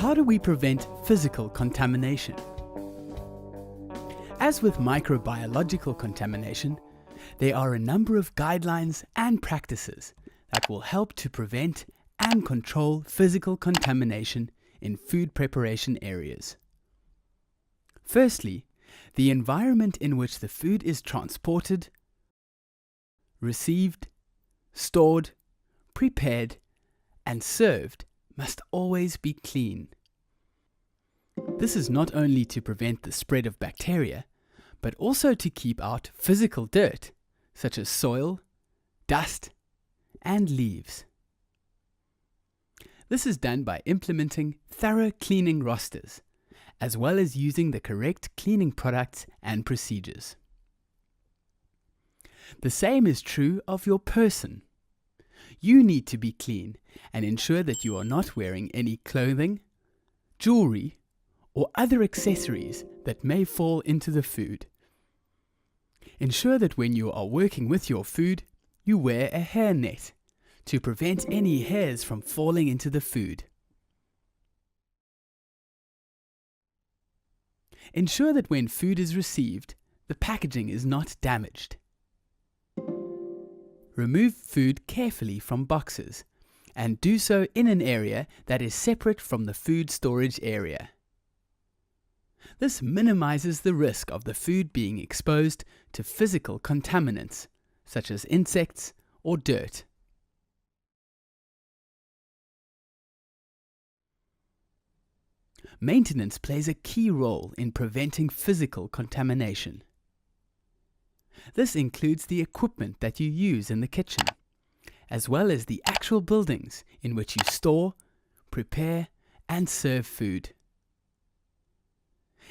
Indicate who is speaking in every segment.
Speaker 1: how do we prevent physical contamination? As with microbiological contamination, there are a number of guidelines and practices that will help to prevent and control physical contamination in food preparation areas. Firstly, the environment in which the food is transported, received, stored, prepared, and served must always be clean. This is not only to prevent the spread of bacteria, but also to keep out physical dirt, such as soil, dust, and leaves. This is done by implementing thorough cleaning rosters, as well as using the correct cleaning products and procedures. The same is true of your person. You need to be clean and ensure that you are not wearing any clothing, jewelry, or other accessories that may fall into the food. Ensure that when you are working with your food, you wear a hair net to prevent any hairs from falling into the food. Ensure that when food is received, the packaging is not damaged. Remove food carefully from boxes and do so in an area that is separate from the food storage area. This minimizes the risk of the food being exposed to physical contaminants, such as insects or dirt. Maintenance plays a key role in preventing physical contamination. This includes the equipment that you use in the kitchen, as well as the actual buildings in which you store, prepare, and serve food.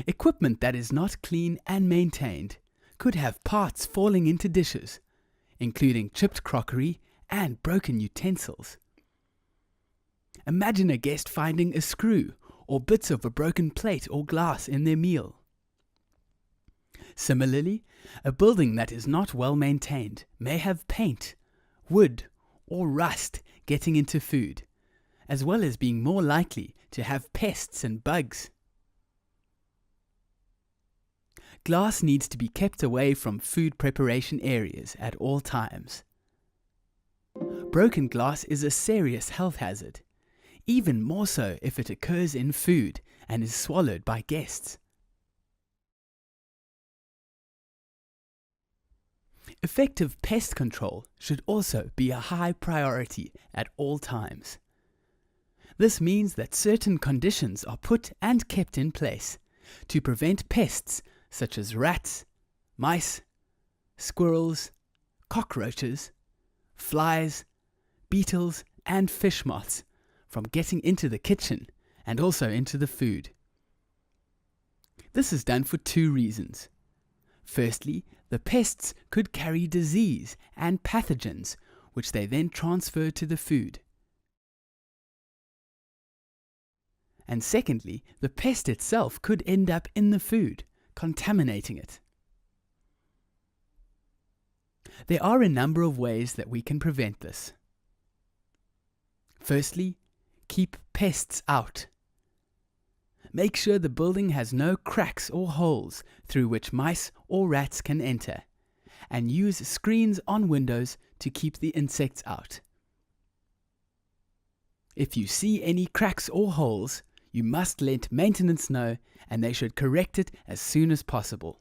Speaker 1: Equipment that is not clean and maintained could have parts falling into dishes, including chipped crockery and broken utensils. Imagine a guest finding a screw or bits of a broken plate or glass in their meal. Similarly, a building that is not well maintained may have paint, wood, or rust getting into food, as well as being more likely to have pests and bugs. Glass needs to be kept away from food preparation areas at all times. Broken glass is a serious health hazard, even more so if it occurs in food and is swallowed by guests. Effective pest control should also be a high priority at all times. This means that certain conditions are put and kept in place to prevent pests such as rats, mice, squirrels, cockroaches, flies, beetles, and fish moths from getting into the kitchen and also into the food. This is done for two reasons. Firstly, the pests could carry disease and pathogens, which they then transfer to the food. And secondly, the pest itself could end up in the food, contaminating it. There are a number of ways that we can prevent this. Firstly, keep pests out. Make sure the building has no cracks or holes through which mice or rats can enter, and use screens on windows to keep the insects out. If you see any cracks or holes, you must let maintenance know, and they should correct it as soon as possible.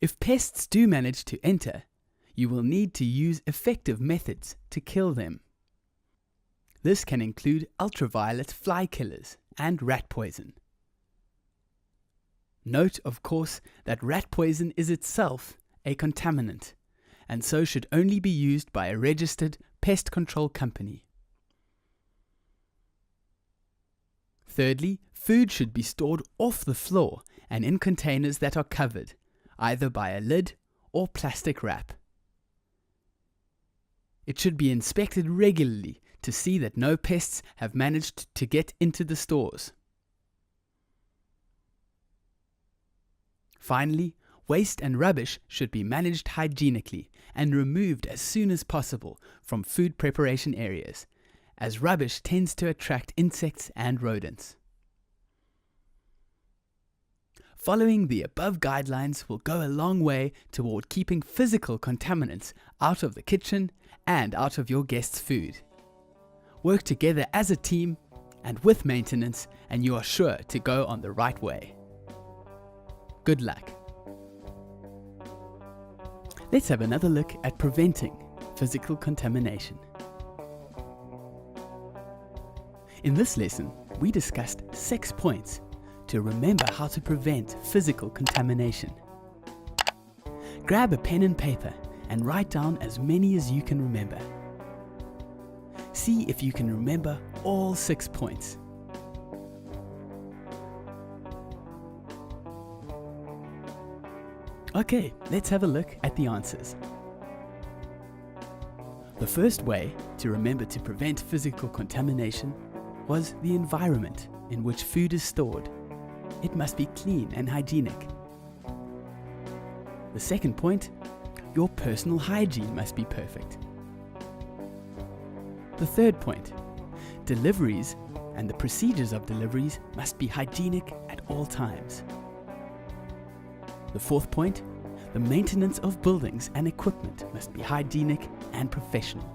Speaker 1: If pests do manage to enter, you will need to use effective methods to kill them. This can include ultraviolet fly killers and rat poison. Note, of course, that rat poison is itself a contaminant, and so should only be used by a registered pest control company. Thirdly, food should be stored off the floor and in containers that are covered, either by a lid or plastic wrap. It should be inspected regularly to see that no pests have managed to get into the stores. Finally, waste and rubbish should be managed hygienically and removed as soon as possible from food preparation areas, as rubbish tends to attract insects and rodents. Following the above guidelines will go a long way toward keeping physical contaminants out of the kitchen and out of your guests' food. Work together as a team and with maintenance, and you are sure to go on the right way. Good luck. Let's have another look at preventing physical contamination. In this lesson, we discussed 6 points to remember how to prevent physical contamination. Grab a pen and paper and write down as many as you can remember. See if you can remember all 6 points. Okay, let's have a look at the answers. The first way to remember to prevent physical contamination was the environment in which food is stored. It must be clean and hygienic. The second point, your personal hygiene must be perfect. The third point, deliveries and the procedures of deliveries must be hygienic at all times. The fourth point, the maintenance of buildings and equipment must be hygienic and professional.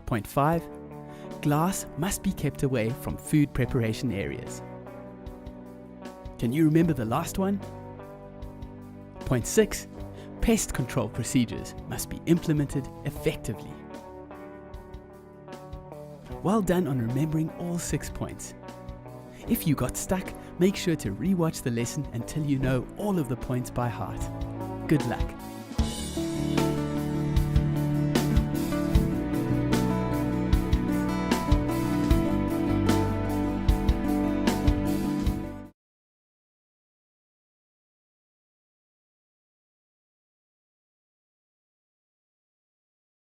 Speaker 1: Point 5, glass must be kept away from food preparation areas. Can you remember the last one? Point 6, pest control procedures must be implemented effectively. Well done on remembering all 6 points. If you got stuck, make sure to re-watch the lesson until you know all of the points by heart. Good luck.